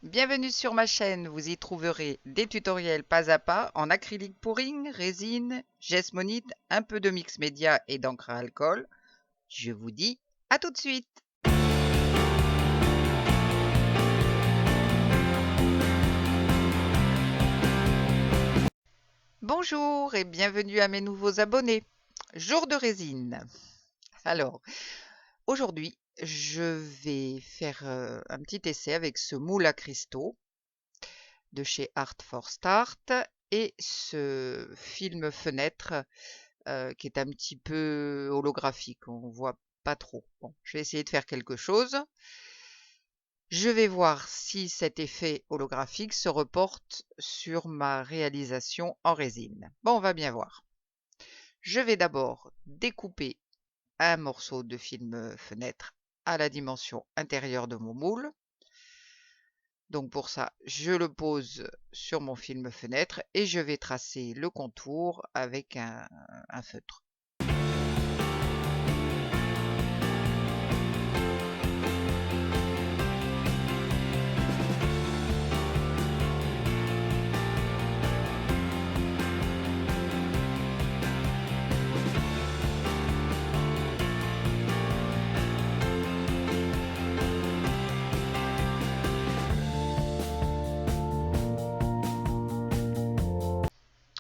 Bienvenue sur ma chaîne, vous y trouverez des tutoriels pas à pas en acrylique pouring, résine, geste monite, un peu de mix média et d'encre à alcool. Je vous dis à tout de suite. Bonjour et bienvenue à mes nouveaux abonnés. Jour de résine. Alors, aujourd'hui, je vais faire un petit essai avec ce moule à cristaux de chez Art for Start et ce film fenêtre qui est un petit peu holographique. On voit pas trop. Bon, je vais essayer de faire quelque chose. Je vais voir si cet effet holographique se reporte sur ma réalisation en résine. Bon, on va bien voir. Je vais d'abord découper un morceau de film fenêtre à la dimension intérieure de mon moule. Donc pour ça, je le pose sur mon film fenêtre et je vais tracer le contour avec un feutre.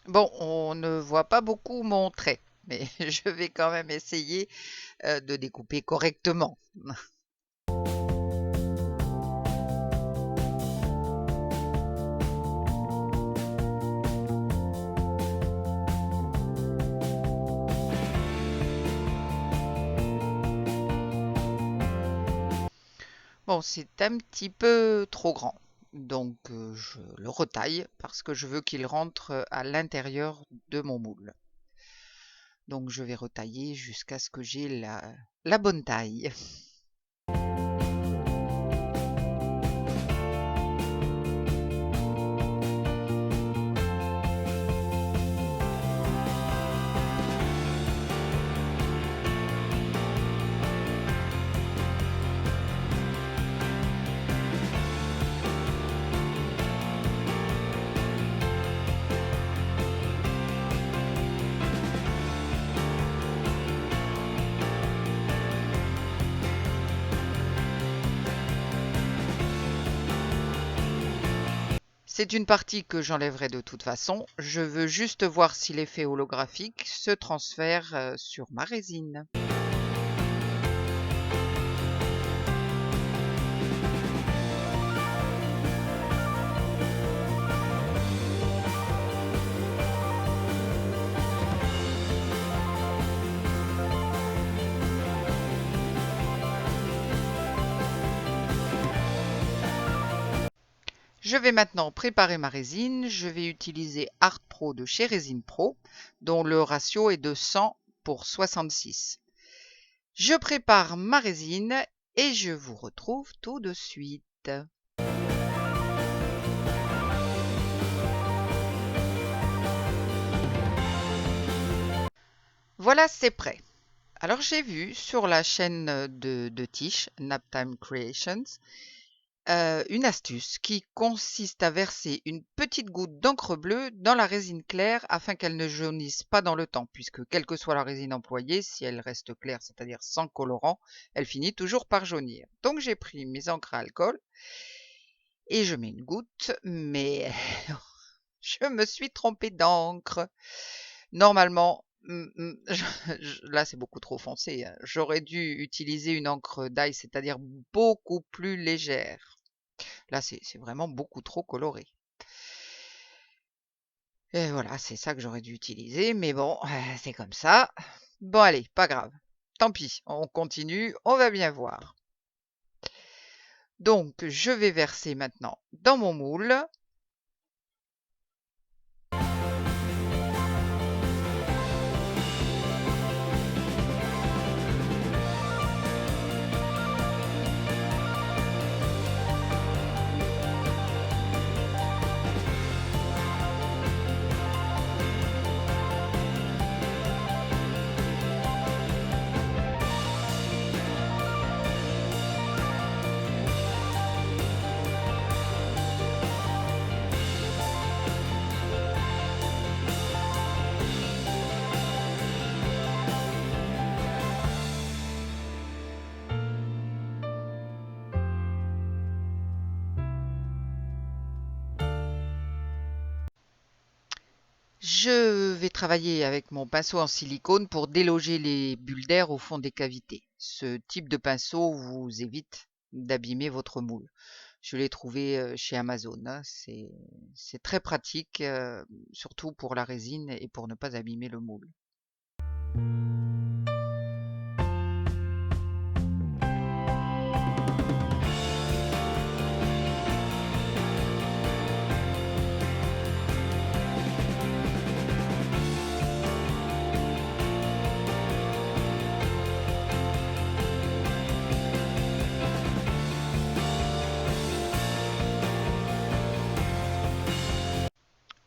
Bon, on ne voit pas beaucoup mon trait, mais je vais quand même essayer de découper correctement. Bon, c'est un petit peu trop grand, donc je le retaille parce que je veux qu'il rentre à l'intérieur de mon moule. Donc je vais retailler jusqu'à ce que j'ai la bonne taille. C'est une partie que j'enlèverai de toute façon. Je veux juste voir si l'effet holographique se transfère sur ma résine. Je vais maintenant préparer ma résine. Je vais utiliser Art Pro de chez Résine Pro, dont le ratio est de 100 pour 66. Je prépare ma résine et je vous retrouve tout de suite. Voilà, c'est prêt. Alors j'ai vu sur la chaîne de Tish, Naptime Creations, une astuce qui consiste à verser une petite goutte d'encre bleue dans la résine claire afin qu'elle ne jaunisse pas dans le temps, puisque quelle que soit la résine employée, si elle reste claire, c'est-à-dire sans colorant, elle finit toujours par jaunir. Donc j'ai pris mes encres à alcool et je mets une goutte, mais je me suis trompée d'encre. Normalement, là c'est beaucoup trop foncé, hein. J'aurais dû utiliser une encre d'ail, c'est-à-dire beaucoup plus légère. Là, c'est vraiment beaucoup trop coloré. Et voilà, c'est ça que j'aurais dû utiliser, mais bon, c'est comme ça. Bon, allez, pas grave. Tant pis, on continue, on va bien voir. Donc, je vais verser maintenant dans mon moule. Je vais travailler avec mon pinceau en silicone pour déloger les bulles d'air au fond des cavités. Ce type de pinceau vous évite d'abîmer votre moule. Je l'ai trouvé chez Amazon, hein. C'est très pratique, surtout pour la résine et pour ne pas abîmer le moule.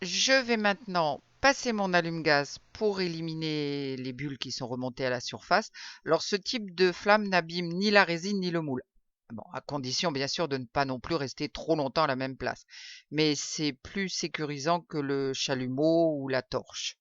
Je vais maintenant passer mon allume-gaz pour éliminer les bulles qui sont remontées à la surface. Alors ce type de flamme n'abîme ni la résine ni le moule. Bon, à condition bien sûr de ne pas non plus rester trop longtemps à la même place. Mais c'est plus sécurisant que le chalumeau ou la torche.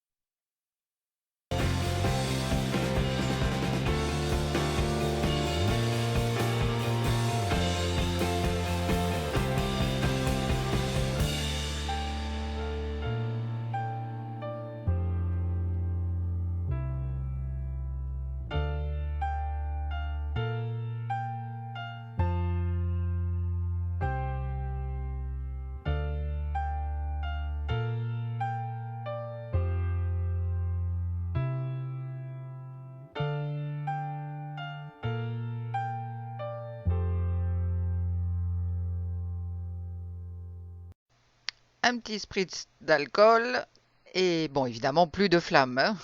Un petit spritz d'alcool et bon évidemment plus de flamme, hein.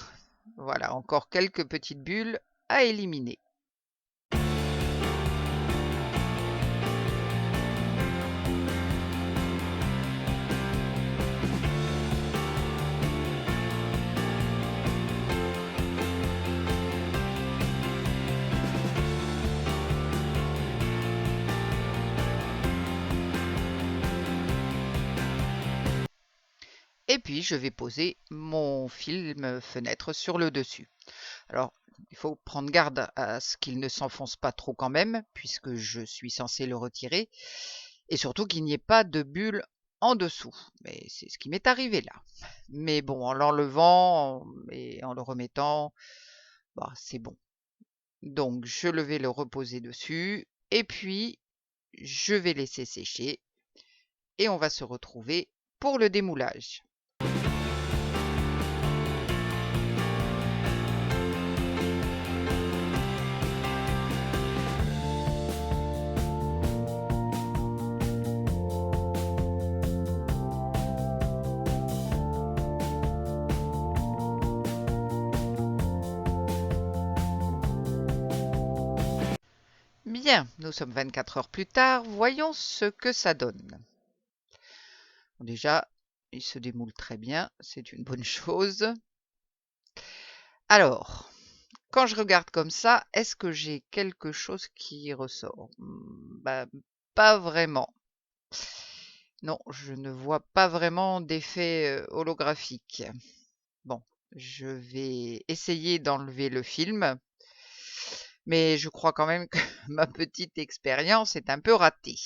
Voilà, encore quelques petites bulles à éliminer. Et puis je vais poser mon film fenêtre sur le dessus. Alors, il faut prendre garde à ce qu'il ne s'enfonce pas trop quand même, puisque je suis censé le retirer, et surtout qu'il n'y ait pas de bulle en dessous. Mais c'est ce qui m'est arrivé là. Mais bon, en l'enlevant et en le remettant, bah, c'est bon. Donc, je vais le reposer dessus, et puis je vais laisser sécher, et on va se retrouver pour le démoulage. Bien, nous sommes 24 heures plus tard, voyons ce que ça donne. Bon, déjà, il se démoule très bien, c'est une bonne chose. Alors, quand je regarde comme ça, est-ce que j'ai quelque chose qui ressort? Bah, pas vraiment. Non, je ne vois pas vraiment d'effet holographique. Bon, je vais essayer d'enlever le film, mais je crois quand même que ma petite expérience est un peu ratée.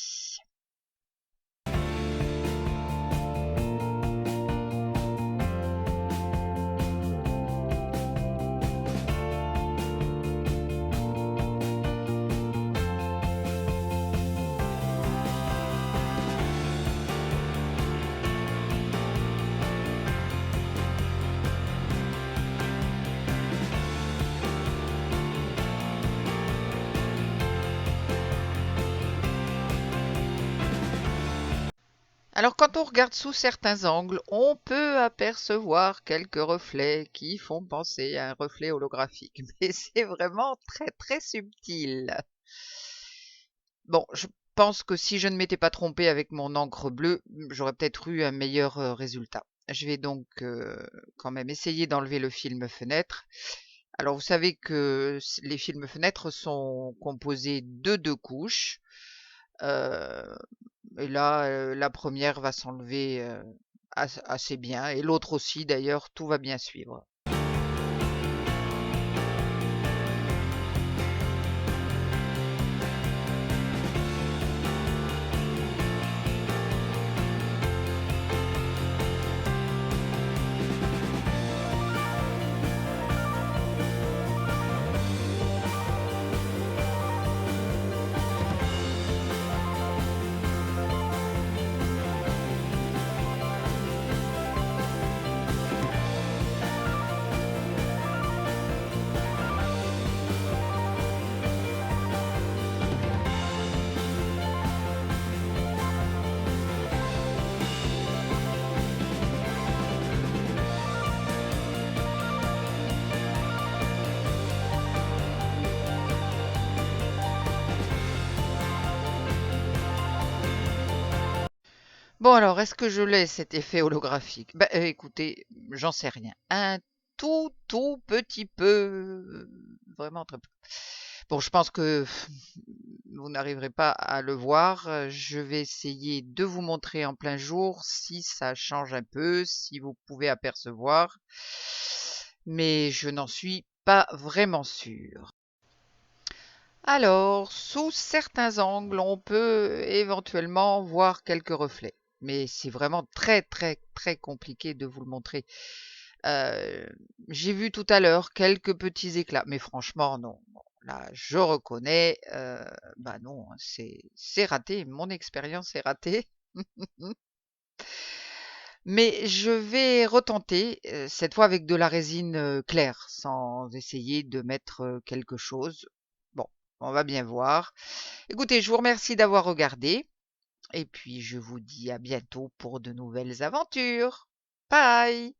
Alors quand on regarde sous certains angles, on peut apercevoir quelques reflets qui font penser à un reflet holographique, mais c'est vraiment très très subtil. Bon, je pense que si je ne m'étais pas trompée avec mon encre bleue, j'aurais peut-être eu un meilleur résultat. Je vais donc quand même essayer d'enlever le film fenêtre. Alors vous savez que les films fenêtres sont composés de 2 couches. Et là, la première va s'enlever assez bien, et l'autre aussi d'ailleurs, tout va bien suivre. Bon alors, est-ce que je l'ai cet effet holographique? Bah, écoutez, j'en sais rien. Un tout petit peu, vraiment très peu. Bon, je pense que vous n'arriverez pas à le voir. Je vais essayer de vous montrer en plein jour si ça change un peu, si vous pouvez apercevoir, mais je n'en suis pas vraiment sûre. Alors, sous certains angles, on peut éventuellement voir quelques reflets, mais c'est vraiment très compliqué de vous le montrer. Euh, j'ai vu tout à l'heure quelques petits éclats, mais franchement, non. Bon, là, je reconnais, bah non, c'est raté. Mon expérience est ratée. Mais je vais retenter, cette fois avec de la résine claire, sans essayer de mettre quelque chose. Bon, on va bien voir. Écoutez, je vous remercie d'avoir regardé et puis je vous dis à bientôt pour de nouvelles aventures. Bye!